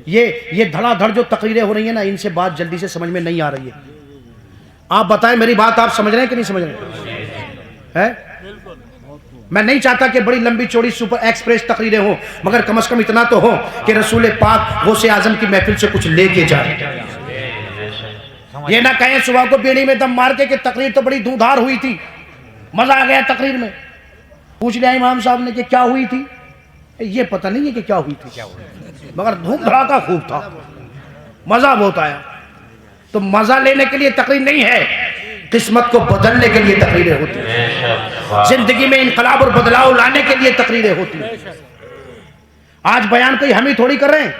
یہ دھڑا دھڑ جو تقریریں ہو رہی ہیں نا، ان سے بات جلدی سے سمجھ میں نہیں آ رہی ہے. آپ بتائیں میری بات آپ سمجھ رہے ہیں کہ نہیں سمجھ رہے ہیں؟ میں نہیں چاہتا کہ بڑی لمبی چوڑی سپر ایکسپریس تقریریں ہوں، مگر کم از کم اتنا تو ہو کہ رسول پاک غوث اعظم کی محفل سے کچھ لے کے جائیں. یہ نہ کہیں صبح کو بیڑی میں دم مار کے کہ تقریر تو بڑی دھودھار ہوئی تھی، مزہ آ گیا تقریر میں. پوچھ لیا امام صاحب نے کہ کیا ہوئی تھی؟ یہ پتہ نہیں ہے کہ کیا ہوئی تھی، مگر دھوم دھڑاکا خوب تھا، مزہ بہت آیا. تو مزہ لینے کے لیے تقریر نہیں ہے، قسمت کو بدلنے کے لیے تقریریں ہوتی ہیں، زندگی میں انقلاب اور بدلاؤ لانے کے لیے تقریریں ہوتی ہیں. آج بیان کوئی ہم ہی تھوڑی کر رہے ہیں،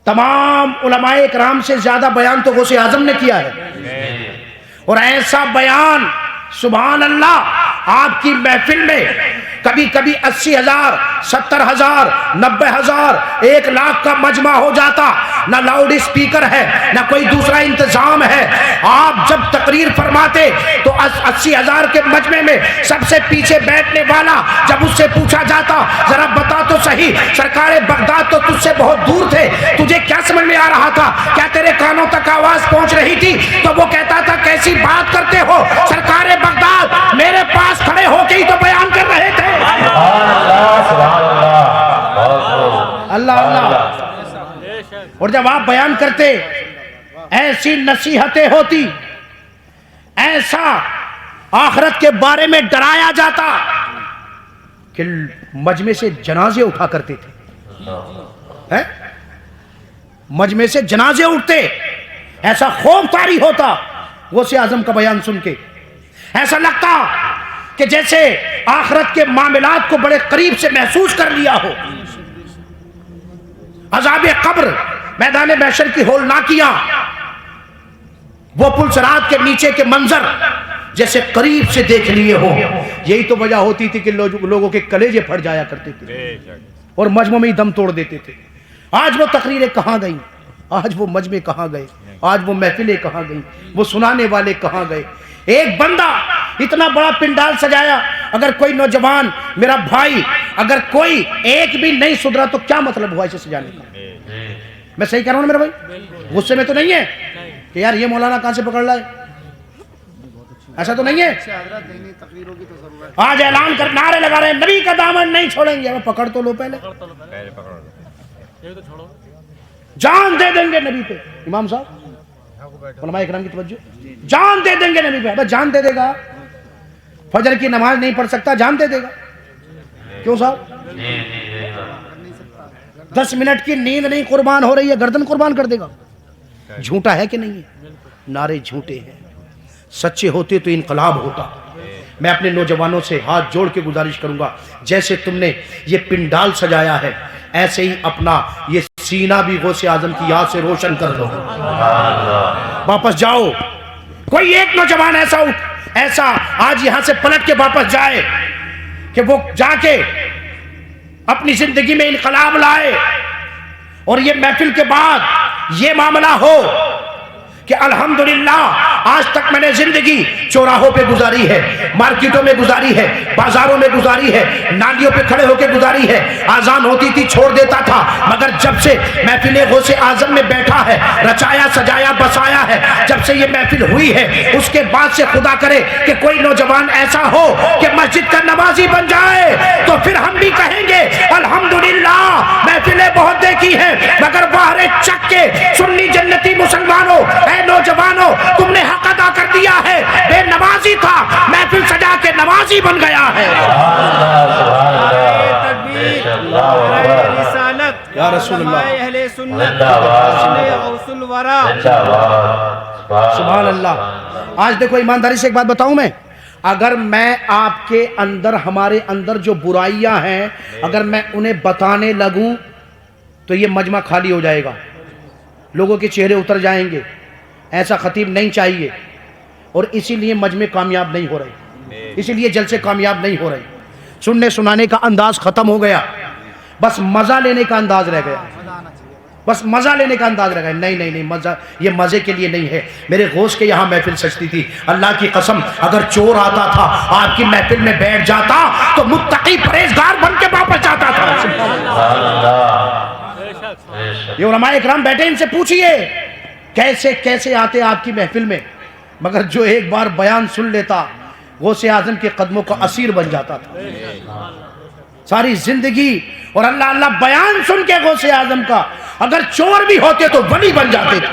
تمام علماء اکرام سے زیادہ بیان تو غوث اعظم نے کیا ہے. اور ایسا بیان سبحان اللہ آپ کی محفل میں کبھی کبھی 80,000 70,000 90,000 1,00,000 کا مجمع ہو جاتا، نہ لاؤڈ اسپیکر ہے نہ کوئی دوسرا انتظام ہے. آپ جب تقریر فرماتے تو 80,000 کے مجمع میں سب سے پیچھے بیٹھنے والا جب اس سے پوچھا جاتا ذرا بتا تو صحیح سرکار بغداد تو تجھ سے بہت دور تھے، تجھے کیا سمجھ میں آ رہا تھا؟ کیا تیرے کانوں تک آواز پہنچ رہی تھی؟ تو وہ کہتا تھا کیسی بات کرتے ہو، سرکار بغداد میرے پاس کھڑے ہو کے ہی تو بیان کر رہے تھے. اللہ اللہ. اور جب آپ بیان کرتے ایسی نصیحتیں ہوتی، ایسا آخرت کے بارے میں ڈرایا جاتا کہ مجمع سے جنازے اٹھا کرتے تھے، مجمع سے جنازے اٹھتے. ایسا خوف طاری ہوتا غوث اعظم کا بیان سن کے، ایسا لگتا کہ جیسے آخرت کے معاملات کو بڑے قریب سے محسوس کر لیا ہو. عذاب قبر، میدان محشر کی ہولناکیاں، وہ پلسرات کے نیچے کے منظر جیسے قریب سے دیکھ لیے ہو. یہی تو وجہ ہوتی تھی کہ لوگوں کے کلیجے پھٹ جایا کرتے تھے اور مجمع میں ہی دم توڑ دیتے تھے. آج وہ تقریریں کہاں گئیں؟ آج وہ مجمع کہاں گئے؟ آج وہ محفلیں کہاں گئیں؟ وہ سنانے والے کہاں گئے؟ ایک بندہ اتنا بڑا پنڈال سجایا، اگر کوئی نوجوان میرا بھائی اگر کوئی ایک بھی نہیں سدھرا تو کیا مطلب ہوا اسے سجانے کا؟ میں صحیح کہہ رہا ہوں میرا بھائی؟ غصے میں تو نہیں ہے کہ یار یہ مولانا کہاں سے پکڑ لائے؟ ایسا تو نہیں ہے. آج اعلان کر نعرے لگا رہے ہیں نبی کا دامن نہیں چھوڑیں گے. پکڑ تو لو پہلے، جان دے دیں گے نبی پہ. امام صاحب علماء اکرام کی توجہ، جان دے دیں گے نبی پہ. بس جان دے دے گا، فجر کی نماز نہیں پڑھ سکتا جان دے دے گا. کیوں صاحب؟ 10 منٹ کی نیند نہیں قربان ہو رہی ہے، گردن قربان کر دے گا. جھوٹا ہے کہ نہیں ہے؟ نعرے جھوٹے ہیں، سچے ہوتے تو انقلاب ہوتا. میں اپنے نوجوانوں سے ہاتھ جوڑ کے گزارش کروں گا، جیسے تم نے یہ پنڈال سجایا ہے ایسے ہی اپنا یہ سینہ بھی غوث اعظم کی یاد سے روشن کر دو. واپس جاؤ. کوئی ایک نوجوان ایسا آج یہاں سے پلٹ کے واپس جائے کہ وہ جا کے اپنی زندگی میں انقلاب لائے اور یہ محفل کے بعد یہ معاملہ ہو کہ الحمدللہ آج تک میں نے زندگی چوراہوں پہ گزاری ہے، مارکیٹوں میں گزاری ہے، بازاروں میں گزاری ہے، نالیوں پہ کھڑے ہو کے گزاری ہے. آزان ہوتی تھی چھوڑ دیتا تھا، مگر جب سے محفل غوث اعظم میں بیٹھا ہے، رچایا سجایا بسایا ہے، جب سے یہ محفل ہوئی ہے اس کے بعد سے خدا کرے کہ کوئی نوجوان ایسا ہو کہ مسجد کا نمازی بن جائے تو پھر ہم بھی کہیں گے الحمدللہ محفلیں بہت دیکھی ہیں مگر باہر چک کے سنی جنتی مسلمانوں، اے نوجوانوں تم نے حق ادا کر دیا ہے. بے نمازی تھا محفل سجا کے نمازی بن گیا ہے. یا رسول اللہ سبحان اللہ. آج دیکھو ایمانداری سے ایک بات بتاؤں میں، اگر میں آپ کے اندر ہمارے اندر جو برائیاں ہیں اگر میں انہیں بتانے لگوں تو یہ مجمع خالی ہو جائے گا، لوگوں کے چہرے اتر جائیں گے. ایسا خطیب نہیں چاہیے اور اسی لیے مجمع کامیاب نہیں ہو رہے، اسی لیے جلسے کامیاب نہیں ہو رہے. سننے سنانے کا انداز ختم ہو گیا، بس مزہ لینے کا انداز رہ گیا، بس مزہ لینے کا انداز رہ گیا. نہیں نہیں نہیں، مزہ یہ مزے کے لیے نہیں ہے. میرے غوث کے یہاں محفل سجتی تھی، اللہ کی قسم اگر چور آتا تھا آپ کی محفل میں بیٹھ جاتا تو متقی پرہیزگار بن کے واپس جاتا تھا. یہ علماء اکرام بیٹھے، ان سے پوچھئے کیسے کیسے آتے آپ کی محفل میں، مگر جو ایک بار بیان سن لیتا غوث اعظم کے قدموں کا اسیر بن جاتا تھا ساری زندگی. اور اللہ اللہ بیان سن کے غوث اعظم کا اگر چور بھی ہوتے تو ولی بن جاتے تھے.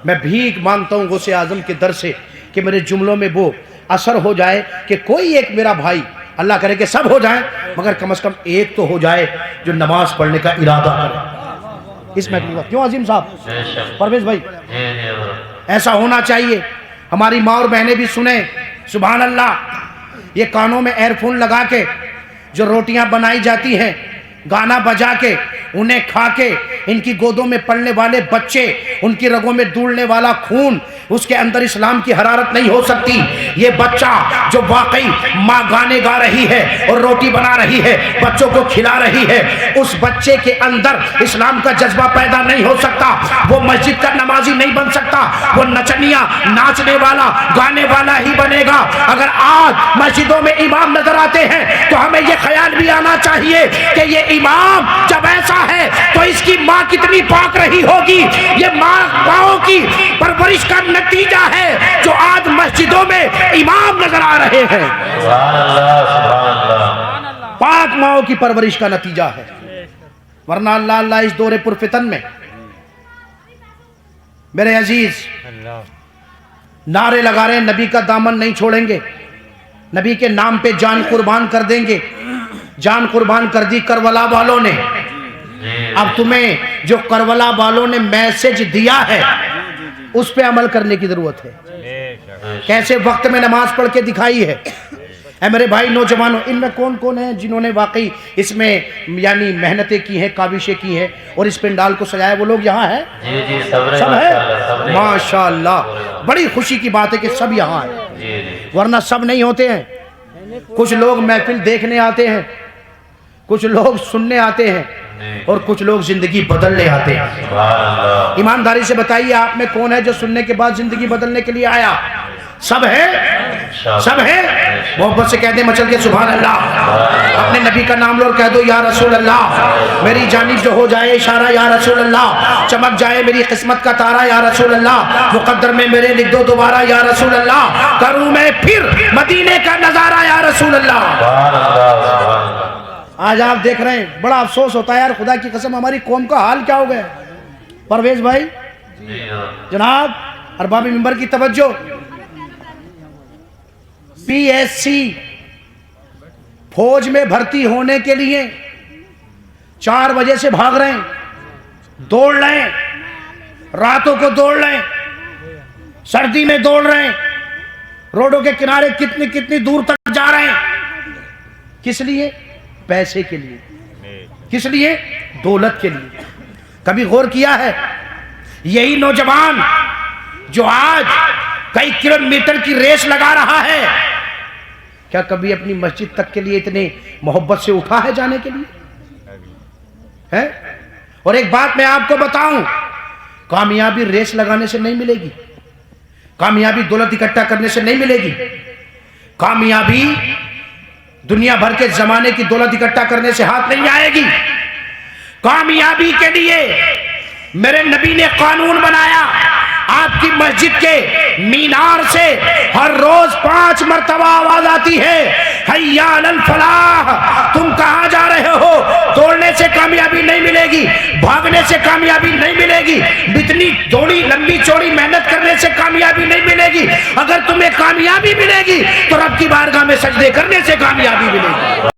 میں بھیک مانگتا ہوں غوث اعظم کے در سے کہ میرے جملوں میں وہ اثر ہو جائے کہ کوئی ایک میرا بھائی، اللہ کرے کہ سب ہو جائیں مگر کم از کم ایک تو ہو جائے جو نماز پڑھنے کا ارادہ کرے اس محفل کا. کیوں عظیم صاحب، پرویز بھائی، ایسا ہونا چاہیے. ہماری ماں اور بہنیں بھی سنیں. سبحان اللہ. یہ کانوں میں ایئر فون لگا کے جو روٹیاں بنائی جاتی ہیں، گانا بجا کے انہیں کھا کے ان کی گودوں میں پلنے والے بچے، ان کی رگوں میں دوڑنے والا خون، اس کے اندر اسلام کی حرارت نہیں ہو سکتی. یہ بچہ جو واقعی ماں گانے گا رہی ہے اور روٹی بنا رہی ہے، بچوں کو کھلا رہی ہے، اس بچے کے اندر اسلام کا جذبہ پیدا نہیں ہو سکتا. وہ مسجد کا نمازی نہیں بن سکتا، وہ نچنیا، ناچنے والا، گانے والا ہی بنے گا. اگر آج مسجدوں میں امام نظر آتے ہیں تو ہمیں یہ خیال بھی آنا چاہیے کہ یہ امام جب ایسا ہے تو اس کی ماں کتنی پاک رہی ہوگی. یہ ماں کی پرورش کا نتیجہ ہے جو آج مسجدوں میں امام نظر آ رہے ہیں. پاک ماں کی پرورش کا نتیجہ ہے. ورنہ اللہ اللہ اس دور پرفتن میں میرے عزیز نعرے لگا رہے ہیں نبی کا دامن نہیں چھوڑیں گے، نبی کے نام پہ جان قربان کر دیں گے. جان قربان کر دی کربلا والوں نے. اب تمہیں جو کربلا والوں نے میسج دیا ہے اس پہ عمل کرنے کی ضرورت ہے. کیسے وقت میں نماز پڑھ کے دکھائی ہے. اے میرے بھائی نوجوانوں، ان میں کون کون ہیں جنہوں نے واقعی اس میں یعنی محنتیں کی ہیں، کاوشیں کی ہیں اور اس پنڈال کو سجایا؟ وہ لوگ یہاں ہیں؟ سب ہیں؟ ماشاءاللہ، بڑی خوشی کی بات ہے کہ سب یہاں ہیں، ورنہ سب نہیں ہوتے ہیں. کچھ لوگ محفل دیکھنے آتے ہیں، کچھ لوگ سننے آتے ہیں اور کچھ لوگ زندگی بدلنے آتے ہیں. ایمانداری سے بتائیے آپ میں کون ہے جو سننے کے بعد زندگی بدلنے کے لیے آیا؟ سب ہے؟ سب ہے؟ محبت سے کہہ دیں مچل کے سبحان اللہ. اپنے نبی کا نام لو اور کہہ دو یا رسول اللہ. میری جانب جو ہو جائے اشارہ یا رسول اللہ، چمک جائے میری قسمت کا تارا یا رسول اللہ، مقدر میں میرے لکھ دو دوبارہ یا رسول اللہ، کروں میں پھر مدینے کا نظارہ یا رسول اللہ. آج آپ دیکھ رہے ہیں بڑا افسوس ہوتا ہے یار، خدا کی قسم ہماری قوم کا حال کیا ہو گیا. پرویز بھائی، جناب ارباب منبر کی توجہ، پی ایس سی فوج میں بھرتی ہونے کے لیے 4 بجے سے بھاگ رہے ہیں، دوڑ رہے ہیں، راتوں کو دوڑ رہے ہیں، سردی میں دوڑ رہے ہیں، روڈوں کے کنارے کتنی دور تک جا رہے ہیں. کس لیے؟ پیسے کے لیے. کس لیے؟ دولت کے لیے. کبھی غور کیا ہے یہی نوجوان جو آج کئی کلومیٹر کی ریس لگا رہا ہے، کیا کبھی اپنی مسجد تک کے لیے اتنے محبت سے اٹھا ہے جانے کے لیے ہے؟ اور ایک بات میں آپ کو بتاؤں، کامیابی ریس لگانے سے نہیں ملے گی، کامیابی دولت اکٹھا کرنے سے نہیں ملے گی، کامیابی دنیا بھر کے زمانے کی دولت اکٹھا کرنے سے ہاتھ نہیں آئے گی. کامیابی کے لیے میرے نبی نے قانون بنایا. آپ کی مسجد کے مینار سے ہر روز 5 مرتبہ آواز آتی ہے، حی علی الفلاح. تم کہاں جا رہے ہو؟ دوڑنے سے کامیابی نہیں ملے گی، بھاگنے سے کامیابی نہیں ملے گی، اتنی تھوڑی لمبی چوڑی محنت کرنے سے کامیابی نہیں ملے گی. اگر تمہیں کامیابی ملے گی تو رب کی بارگاہ میں سجدے کرنے سے کامیابی ملے گی.